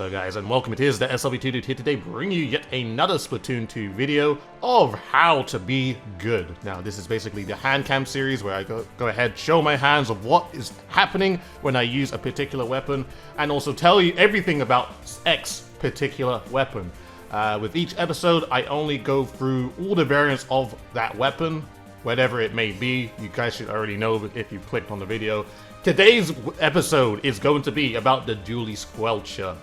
Hello guys and welcome, it is the ThatSrb2DUDE here today, bringing you yet another Splatoon 2 video of how to be good. Now this is basically the Handcam series where I go ahead, show my hands of what is happening when I use a particular weapon, and also tell you everything about X particular weapon. With each episode I only go through all the variants of that weapon, whatever it may be. You guys should already know if you clicked on the video. Today's episode is going to be about the Dualie Squelcher.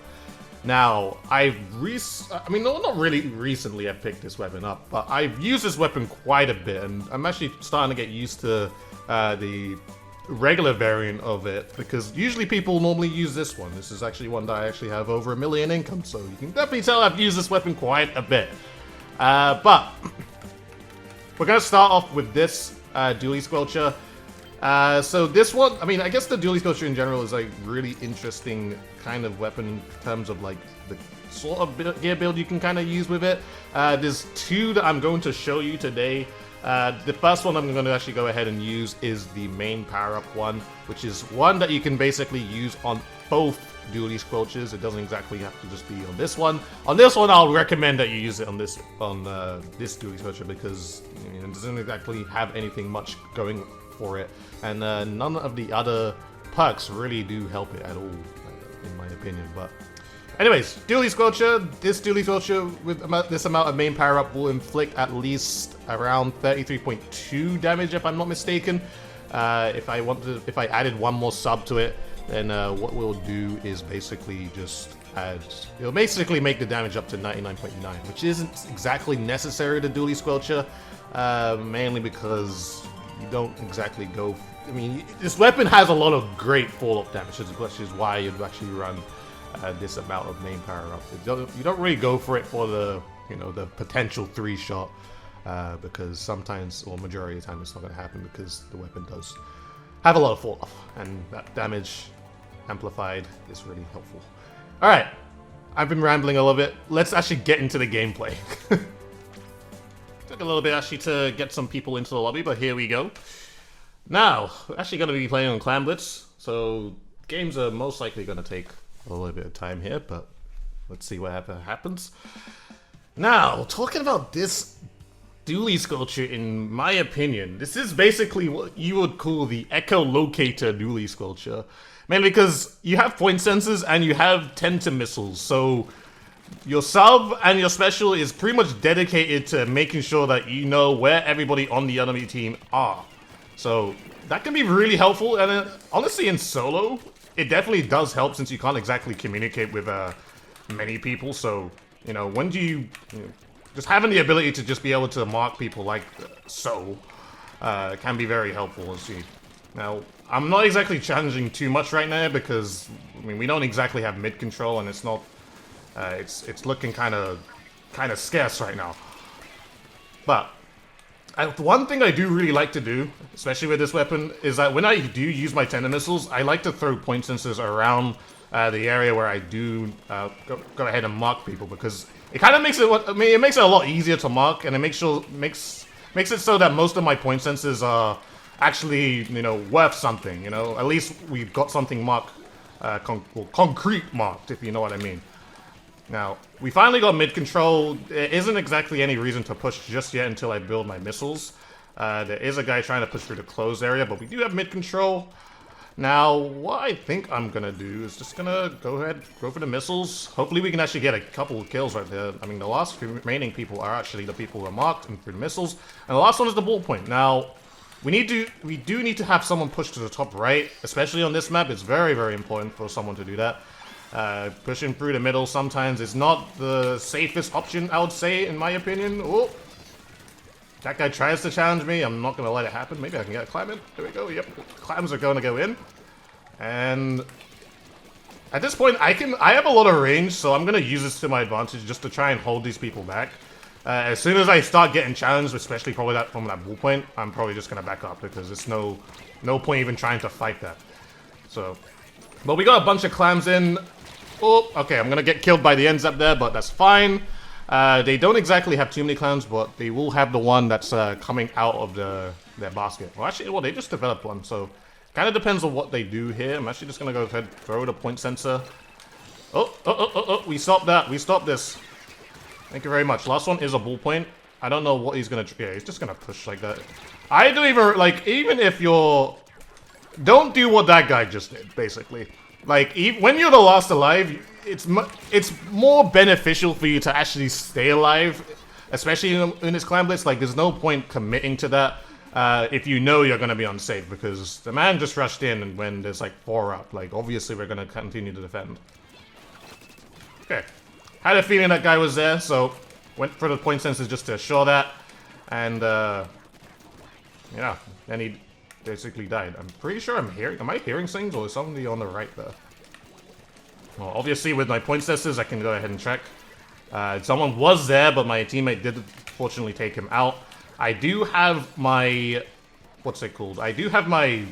Now, not really recently I picked this weapon up, but I've used this weapon quite a bit, and I'm actually starting to get used to the regular variant of it, because usually people normally use this one. This is actually one that I actually have over 1 million income, so you can definitely tell I've used this weapon quite a bit. But we're going to start off with this Dualie Squelcher. So this one, I guess the Dualie Squelcher in general is like really interesting kind of weapon in terms of like the sort of gear build you can kind of use with it. There's two that I'm going to show you today. The first one I'm going to actually go ahead and use is the main power-up one, which is one that you can basically use on both Dualie Squelchers. It doesn't exactly have to just be on this one. On this one, I'll recommend that you use it on this Dualie Squelcher, because it doesn't exactly have anything much going for it, and none of the other perks really do help it at all, in my opinion. But anyways, Dualie Squelcher. This Dualie Squelcher with this amount of main power up will inflict at least around 33.2 damage, if I'm not mistaken. If I added one more sub to it, then what we'll do is basically just it'll basically make the damage up to 99.9, which isn't exactly necessary to Dualie Squelcher, mainly because you don't exactly go. This weapon has a lot of great fall-up damage, which is why you'd actually run this amount of main power up. You don't really go for it for the the potential 3-shot, because sometimes, or majority of the time, it's not going to happen because the weapon does have a lot of fall-off, and that damage amplified is really helpful. All right, I've been rambling a little bit. Let's actually get into the gameplay. Took a little bit actually to get some people into the lobby, but here we go. Now, we're actually going to be playing on Clan Blitz, so games are most likely going to take a little bit of time here, but let's see what happens. Now, talking about this Dualie Squelcher, in my opinion, this is basically what you would call the echolocator Dualie Squelcher, mainly because you have point sensors and you have tenter missiles, so your sub and your special is pretty much dedicated to making sure that you know where everybody on the enemy team are. So that can be really helpful, and honestly in solo, it definitely does help, since you can't exactly communicate with many people. So, when do you just having the ability to just be able to mark people like so can be very helpful. Let's see. Now, I'm not exactly challenging too much right now because, we don't exactly have mid control, and it's not it's looking kind of scarce right now. But one thing I do really like to do, especially with this weapon, is that when I do use my tender missiles, I like to throw point sensors around the area where I do go ahead and mark people, because it kind of makes it. It makes it a lot easier to mark, and it makes it so that most of my point sensors are actually worth something. At least we've got something marked, concrete marked, if you know what I mean. Now, we finally got mid-control. There isn't exactly any reason to push just yet until I build my missiles. There is a guy trying to push through the closed area, but we do have mid-control. Now, what I think I'm going to do is just going to go ahead, go for the missiles. Hopefully we can actually get a couple of kills right there. The last remaining people are actually the people who are marked and through the missiles. And the last one is the ballpoint. Now, we do need to have someone push to the top right, especially on this map. It's very, very important for someone to do that. Pushing through the middle sometimes is not the safest option, I would say, in my opinion. Oh, that guy tries to challenge me. I'm not going to let it happen. Maybe I can get a climb in. There we go. Yep, clams are going to go in. And at this point, I have a lot of range, so I'm going to use this to my advantage just to try and hold these people back. As soon as I start getting challenged, especially probably from that bull point, I'm probably just going to back up, because there's no point even trying to fight that. So, but we got a bunch of clams in. Oh, okay, I'm going to get killed by the ends up there, but that's fine. They don't exactly have too many clams, but they will have the one that's coming out of their basket. Well, actually, they just developed one, so kind of depends on what they do here. I'm actually just going to go ahead and throw the point sensor. Oh, we stopped that. We stopped this. Thank you very much. Last one is a bull point. I don't know what he's gonna... Yeah, he's just gonna push like that. I don't even... Like, even if you're... Don't do what that guy just did, basically. Like, when you're the last alive, it's more beneficial for you to actually stay alive. Especially in this clan blitz. Like, there's no point committing to that if you know you're gonna be unsafe. Because the man just rushed in and when there's like 4 up. Like, obviously we're gonna continue to defend. Okay. Had a feeling that guy was there, so went for the point sensors just to assure that. And, yeah, then he basically died. I'm pretty sure am I hearing things, or is somebody on the right there? Well, obviously with my point sensors, I can go ahead and check. Someone was there, but my teammate did fortunately take him out. I do have my... What's it called? I do have my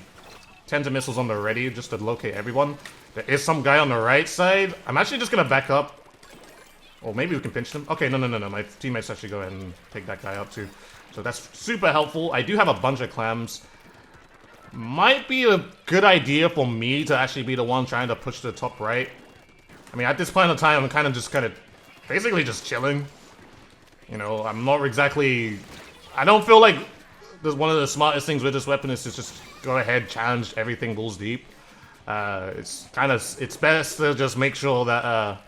tender missiles on the ready, just to locate everyone. There is some guy on the right side. I'm actually just gonna back up. Or maybe we can pinch them. Okay, no. My teammates actually go ahead and take that guy out too. So that's super helpful. I do have a bunch of clams. Might be a good idea for me to actually be the one trying to push the top right. I mean, at this point in time, I'm kind of basically just chilling. You know, I'm not exactly... I don't feel like one of the smartest things with this weapon is to just go ahead, challenge everything balls deep. It's best to just make sure that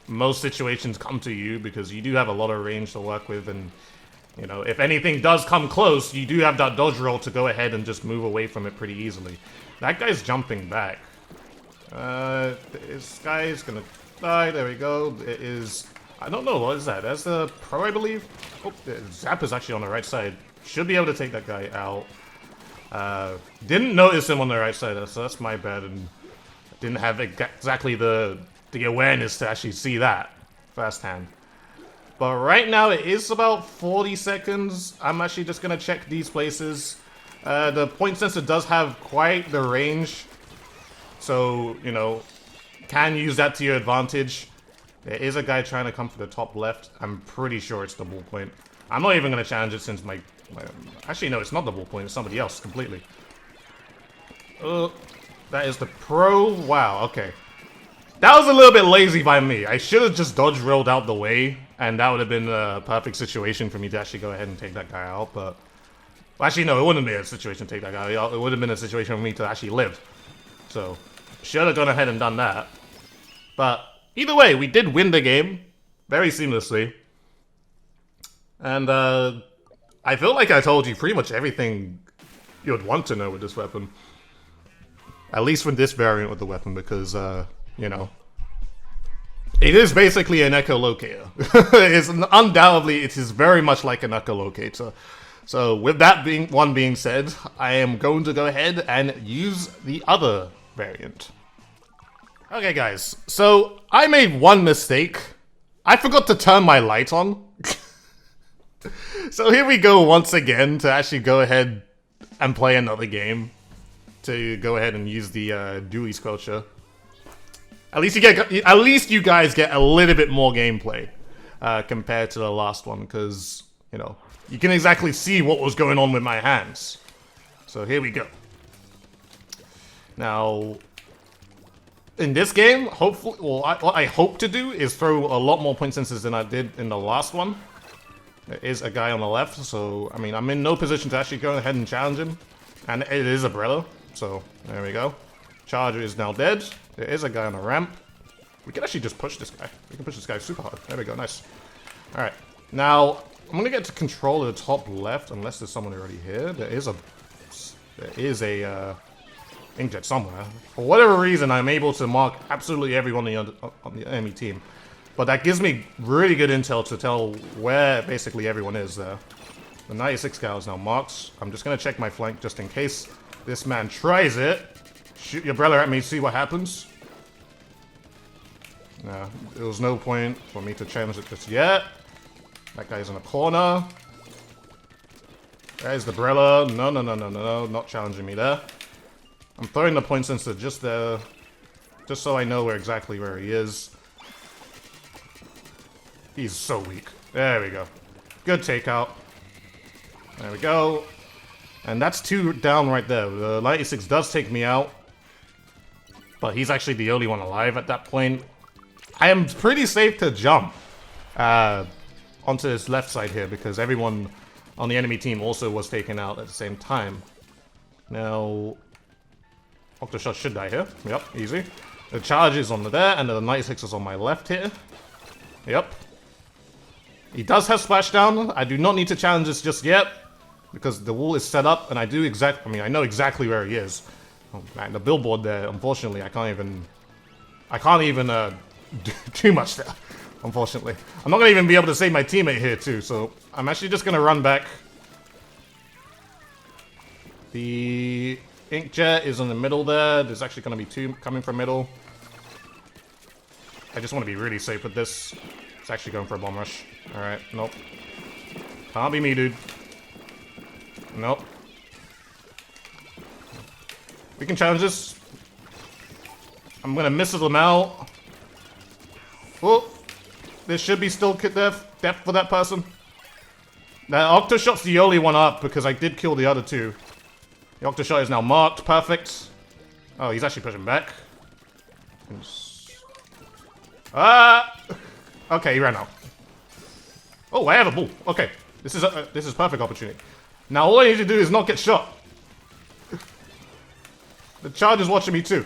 most situations come to you, because you do have a lot of range to work with, and you know, if anything does come close, you do have that dodge roll to go ahead and just move away from it pretty easily. That guy's jumping back. This guy is gonna die. There we go. It is... I don't know, what is that? That's the pro, I believe? Oh, Zap is actually on the right side. Should be able to take that guy out. Didn't notice him on the right side, so that's my bad, and didn't have exactly the awareness to actually see that firsthand. But right now it is about 40 seconds. I'm actually just gonna check these places. The point sensor does have quite the range, so you know, can use that to your advantage. There is a guy trying to come for the top left. I'm pretty sure it's the bull point. I'm not even gonna challenge it since my actually no, it's not the bull point. It's somebody else completely. That is the pro. Wow. Okay. That was a little bit lazy by me. I should have just dodge rolled out the way, and that would have been a perfect situation for me to actually go ahead and take that guy out, but... Well, actually, no, it wouldn't be a situation to take that guy out. It would have been a situation for me to actually live. So, should have gone ahead and done that. But, either way, we did win the game. Very seamlessly. And, I feel like I told you pretty much everything you would want to know with this weapon. At least with this variant with the weapon, because, you know, it is basically an echolocator. Undoubtedly, it is very much like an echolocator. So, with that being said, I am going to go ahead and use the other variant. Okay, guys. So, I made one mistake. I forgot to turn my light on. So, here we go once again to actually go ahead and play another game. To go ahead and use the Dualie Squelcher. At least you guys get a little bit more gameplay compared to the last one, because you know you can exactly see what was going on with my hands. So here we go. Now, in this game, hopefully, well, what I hope to do is throw a lot more point sensors than I did in the last one. There is a guy on the left, so I mean I'm in no position to actually go ahead and challenge him, and it is a Brella. So there we go. Charger is now dead. There is a guy on the ramp. We can actually just push this guy. We can push this guy super hard. There we go, nice. Alright, now, I'm gonna get to control of the top left, unless there's someone already here. There is a inkjet somewhere. For whatever reason, I'm able to mark absolutely everyone on the enemy team. But that gives me really good intel to tell where basically everyone is there. The 96 cal is now marked. I'm just gonna check my flank just in case this man tries it. Shoot your brother at me, see what happens. Nah, there was no point for me to challenge it just yet. That guy's in a corner. There's the Brella. No, not challenging me there. I'm throwing the point sensor just there, just so I know exactly where he is. He's so weak. There we go. Good takeout. There we go. And that's 2 down right there. The 96 does take me out. But he's actually the only one alive at that point. I am pretty safe to jump onto this left side here because everyone on the enemy team also was taken out at the same time. Now, Octoshot should die here. Yep, easy. The charge is on there, and the 96 is on my left here. Yep. He does have splashdown. I do not need to challenge this just yet because the wall is set up, and I know exactly where he is. Oh man, the billboard there. Unfortunately, I can't even do too much there. Unfortunately, I'm not gonna even be able to save my teammate here too. So I'm actually just gonna run back. The Inkjet is in the middle there. There's actually gonna be two coming from middle. I just want to be really safe with this. It's actually going for a bomb rush. Alright, nope. Can't be me, dude. Nope. We can challenge this. I'm gonna miss them out. Oh! There should be still death for that person. Now, Octoshot's the only one up because I did kill the other two. The Octoshot is now marked. Perfect. Oh, he's actually pushing back. Ah! Okay, he ran out. Oh, I have a bull. Okay, this is perfect opportunity. Now all I need to do is not get shot. The charge is watching me too.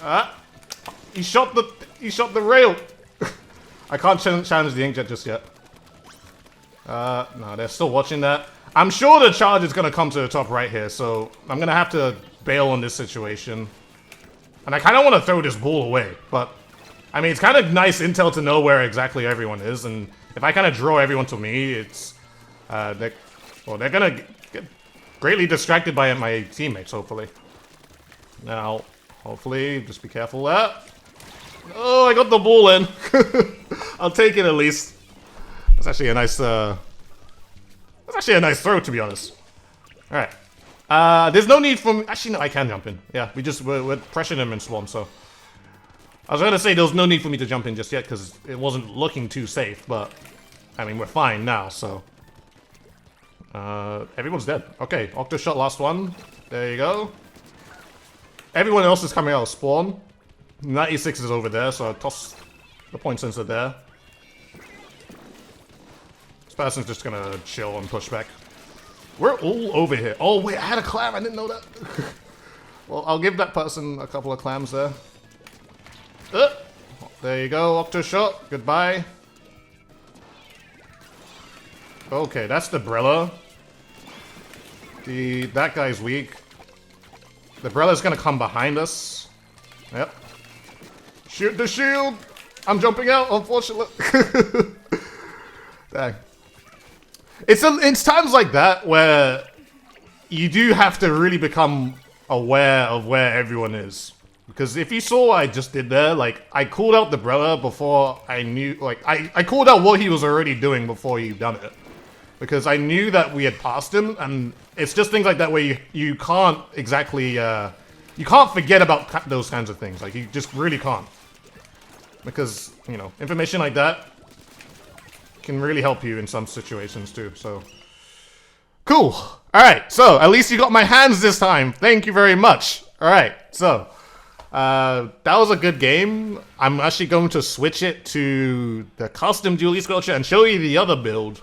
Ah! He shot the rail. I can't challenge the Inkjet just yet. No, they're still watching that. I'm sure the charge is gonna come to the top right here, so I'm gonna have to bail on this situation. And I kind of want to throw this ball away, but I mean, it's kind of nice intel to know where exactly everyone is, and if I kind of draw everyone to me, it's they're gonna get greatly distracted by my teammates. Hopefully, now hopefully just be careful of that. Oh, I got the ball in. I'll take it at least. That's actually a nice. That's actually a nice throw, to be honest. All right. There's no need for me. Actually, no, I can jump in. Yeah, we're pressuring him in Swarm, so. I was gonna say there was no need for me to jump in just yet because it wasn't looking too safe, but I mean, we're fine now, so. Everyone's dead. Okay, Octoshot last one. There you go. Everyone else is coming out of spawn. 96 is over there, so I'll toss the point sensor there. This person's just gonna chill and push back. We're all over here. Oh, wait, I had a clam. I didn't know that. Well, I'll give that person a couple of clams there. There you go, Octoshot. Goodbye. Okay, that's the Brella. That guy's weak. The Brella's gonna come behind us. Yep. Shoot the shield! I'm jumping out, unfortunately. Dang. It's times like that where you do have to really become aware of where everyone is. Because if you saw what I just did there, like, I called out the Brella before I knew, like, I called out what he was already doing before you done it. Because I knew that we had passed him, and it's just things like that where you can't exactly, you can't forget about those kinds of things. Like, you just really can't. Because, you know, information like that can really help you in some situations too, so. Cool. Alright, so at least you got my hands this time. Thank you very much. Alright, so. That was a good game. I'm actually going to switch it to the custom Dualie Squelcher and show you the other build.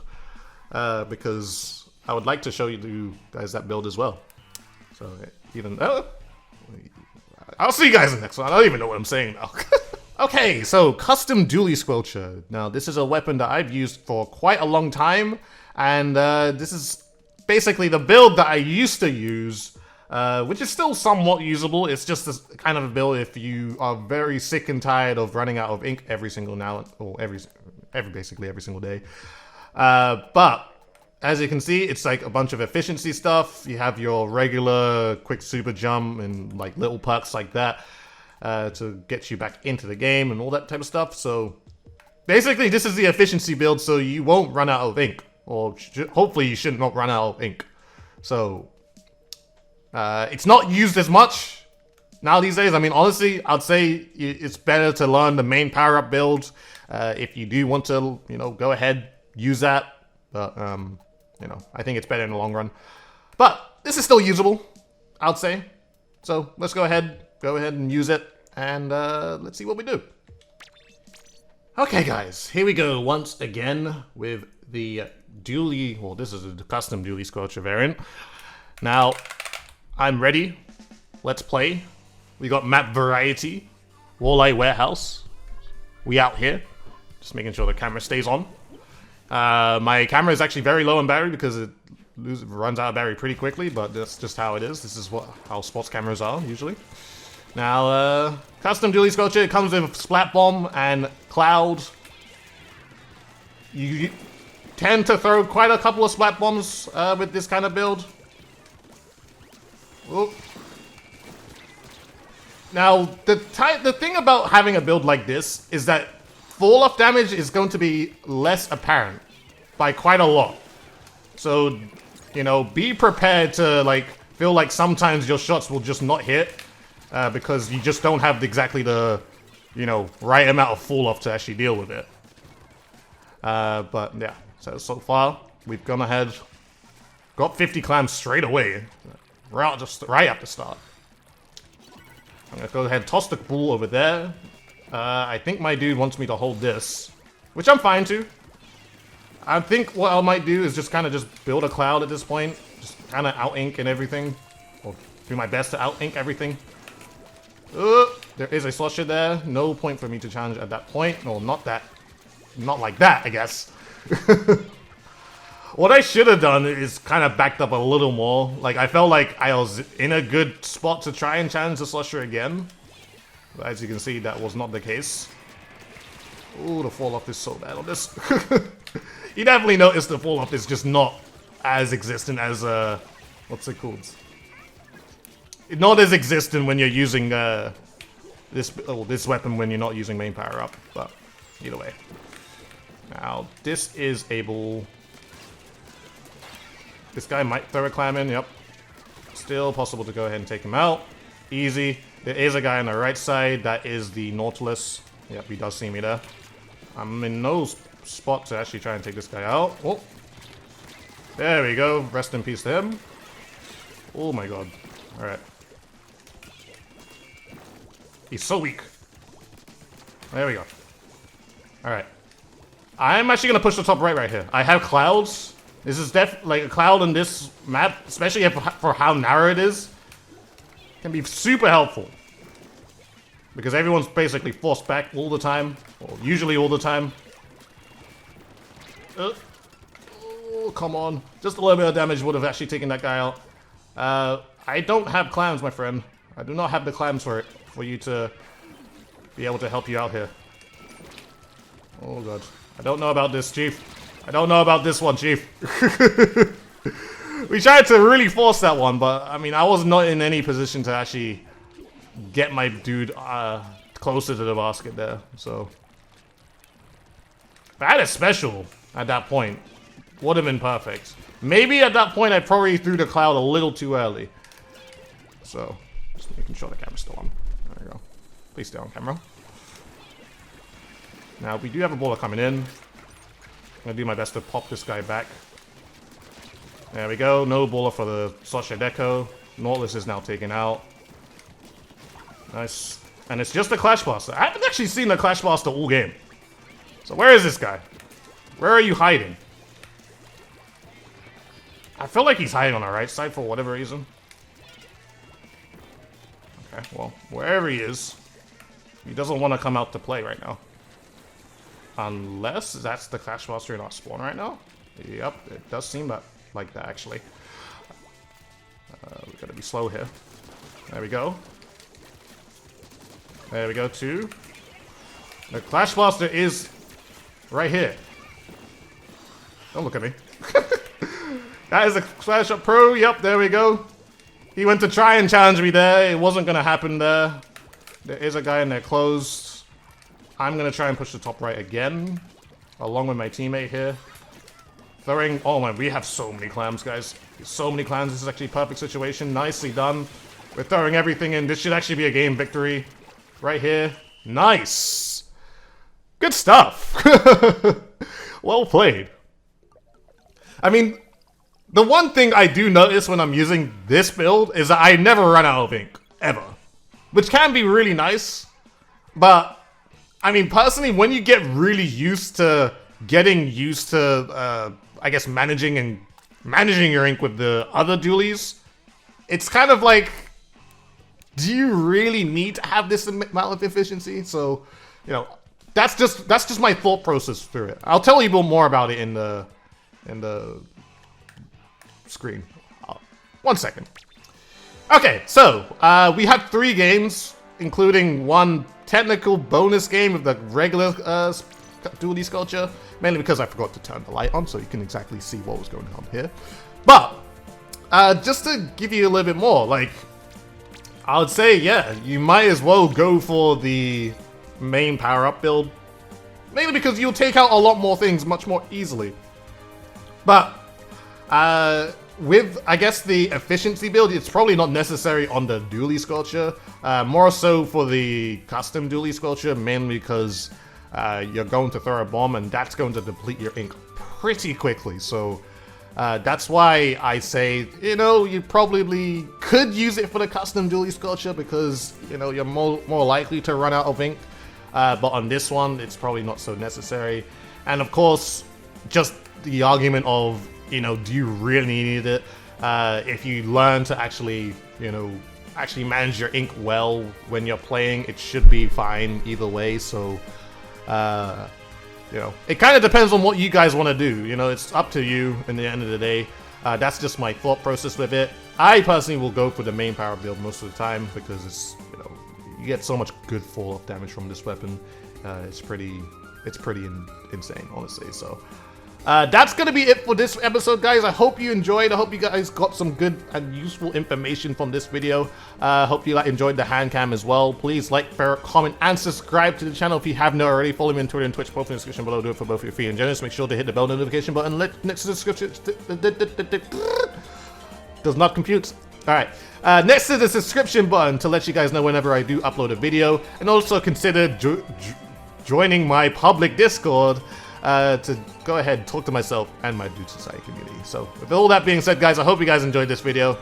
Because I would like to show you guys that build as well. So, even though. I'll see you guys in the next one. I don't even know what I'm saying now. Okay, so custom Dualie Squelcher. Now, this is a weapon that I've used for quite a long time, and this is basically the build that I used to use, which is still somewhat usable. It's just this kind of a build if you are very sick and tired of running out of ink every single basically every single day. But as you can see, it's like a bunch of efficiency stuff. You have your regular quick super jump and like little perks like that. To get you back into the game and all that type of stuff. So basically this is the efficiency build so you won't run out of ink, or hopefully you should not run out of ink. So it's not used as much now these days. I mean, honestly, I'd say it's better to learn the main power-up build if you do want to, you know, go ahead, use that. But you know, I think it's better in the long run. But this is still usable, I'd say. So let's go ahead and use it and let's see what we do. Okay guys, here we go once again with the Dualie, well this is a custom Dualie Squelcher variant. Now, I'm ready. Let's play. We got map variety, Walleye Warehouse. We out here. Just making sure the camera stays on. My camera is actually very low on battery because it runs out of battery pretty quickly, but that's just how it is. This is how sports cameras are usually. Now, custom Dualie Squelcher, it comes with Splat Bomb and Cloud. You tend to throw quite a couple of Splat Bombs with this kind of build. Ooh. Now, the thing about having a build like this is that fall-off damage is going to be less apparent by quite a lot. So, you know, be prepared to, like, feel like sometimes your shots will just not hit because you just don't have exactly the, you know, right amount of fall-off to actually deal with it. But, yeah, so far, we've gone ahead, got 50 clams straight away, right at the start. I'm gonna go ahead and toss the ball over there. I think my dude wants me to hold this, which I'm fine to. I think what I might do is just kind of just build a cloud at this point. Just kind of out-ink and everything. Or do my best to out-ink everything. There is a Slusher there. No point for me to challenge at that point. No, not that. Not like that, I guess. What I should have done is kind of backed up a little more. Like, I felt like I was in a good spot to try and challenge the Slusher again. But as you can see, that was not the case. Ooh, the fall-off is so bad on this. You definitely notice the fall-off is just not as existent as, what's it called? Not as existent when you're using, this weapon when you're not using main power-up. But, either way. Now, this is able... This guy might throw a clam in, yep. Still possible to go ahead and take him out. Easy. There is a guy on the right side. That is the Nautilus. Yep, he does see me there. I'm in no spot to actually try and take this guy out. Oh. There we go. Rest in peace to him. Oh my god. Alright. He's so weak. There we go. Alright. I'm actually going to push the top right here. I have clouds. This is like a cloud on this map, especially for how narrow it is, can be super helpful. Because everyone's basically forced back all the time, or usually all the time. Oh, come on. Just a little bit of damage would have actually taken that guy out. I don't have clams, my friend. I do not have the clams for you to be able to help you out here. Oh god. I don't know about this, Chief. I don't know about this one, Chief. We tried to really force that one, but I mean, I was not in any position to actually get my dude closer to the basket there, so. If I had a special at that point, would have been perfect. Maybe at that point I probably threw the cloud a little too early. So, just making sure the camera's still on. There we go. Please stay on camera. Now, we do have a baller coming in. I'm gonna do my best to pop this guy back. There we go. No baller for the Slusher Deco. Nautilus is now taken out. Nice. And it's just a Clash Blaster. I haven't actually seen the Clash Blaster all game. So where is this guy? Where are you hiding? I feel like he's hiding on the right side for whatever reason. Okay, well, wherever he is, he doesn't want to come out to play right now. Unless that's the Clash Blaster in our spawn right now. Yep, it does seem like that, actually. We gotta be slow here. There we go. There we go, too. The Clash Blaster is right here. Don't look at me. That is a Clash Up Pro. Yep, there we go. He went to try and challenge me there. It wasn't gonna happen there. There is a guy in there closed. I'm gonna try and push the top right again, along with my teammate here. Throwing, oh man, we have so many clams, guys. So many clams, this is actually a perfect situation. Nicely done. We're throwing everything in. This should actually be a game victory. Right here. Nice! Good stuff! Well played. I mean, the one thing I do notice when I'm using this build is that I never run out of ink. Ever. Which can be really nice. But I mean, personally, when you get really used to I guess managing your ink with the other dualies, it's kind of like, do you really need to have this amount of efficiency? So, you know, that's just my thought process through it. I'll tell you more about it in the screen. 1 second. Okay, so we had 3 games, including 1 technical bonus game of the regular Dualie Squelcher, mainly because I forgot to turn the light on so you can exactly see what was going on here. But just to give you a little bit more, like, I would say, yeah, you might as well go for the main power-up build, mainly because you'll take out a lot more things much more easily. But with, I guess, the efficiency build, it's probably not necessary on the Dualie Squelcher, more so for the custom Dualie Squelcher, mainly because you're going to throw a bomb and that's going to deplete your ink pretty quickly. So that's why I say, you know, you probably could use it for the custom Dualie Squelcher because, you know, you're more likely to run out of ink. But on this one, it's probably not so necessary. And of course, just the argument of, you know, do you really need it? If you learn to actually, you know, actually manage your ink well when you're playing, it should be fine either way. So, you know, it kind of depends on what you guys want to do. You know, it's up to you in the end of the day. That's just my thought process with it. I personally will go for the main power build most of the time because it's, you know, you get so much good fall-off damage from this weapon. It's pretty insane, honestly. So that's gonna be it for this episode, guys. I hope you enjoyed. I hope you guys got some good and useful information from this video. Hope you enjoyed the hand cam as well. Please like, favorite, comment, and subscribe to the channel if you haven't already. Follow me on Twitter and Twitch, both in the description below. Do it for both of your free and generous. Make sure to hit the bell notification button next to the description. Does not compute. Alright, next to the subscription button to let you guys know whenever I do upload a video, and also consider joining my public Discord to go ahead and talk to myself and my Dude Society community. So with all that being said, guys, I hope you guys enjoyed this video,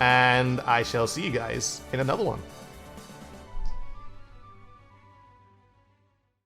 and I shall see you guys in another one.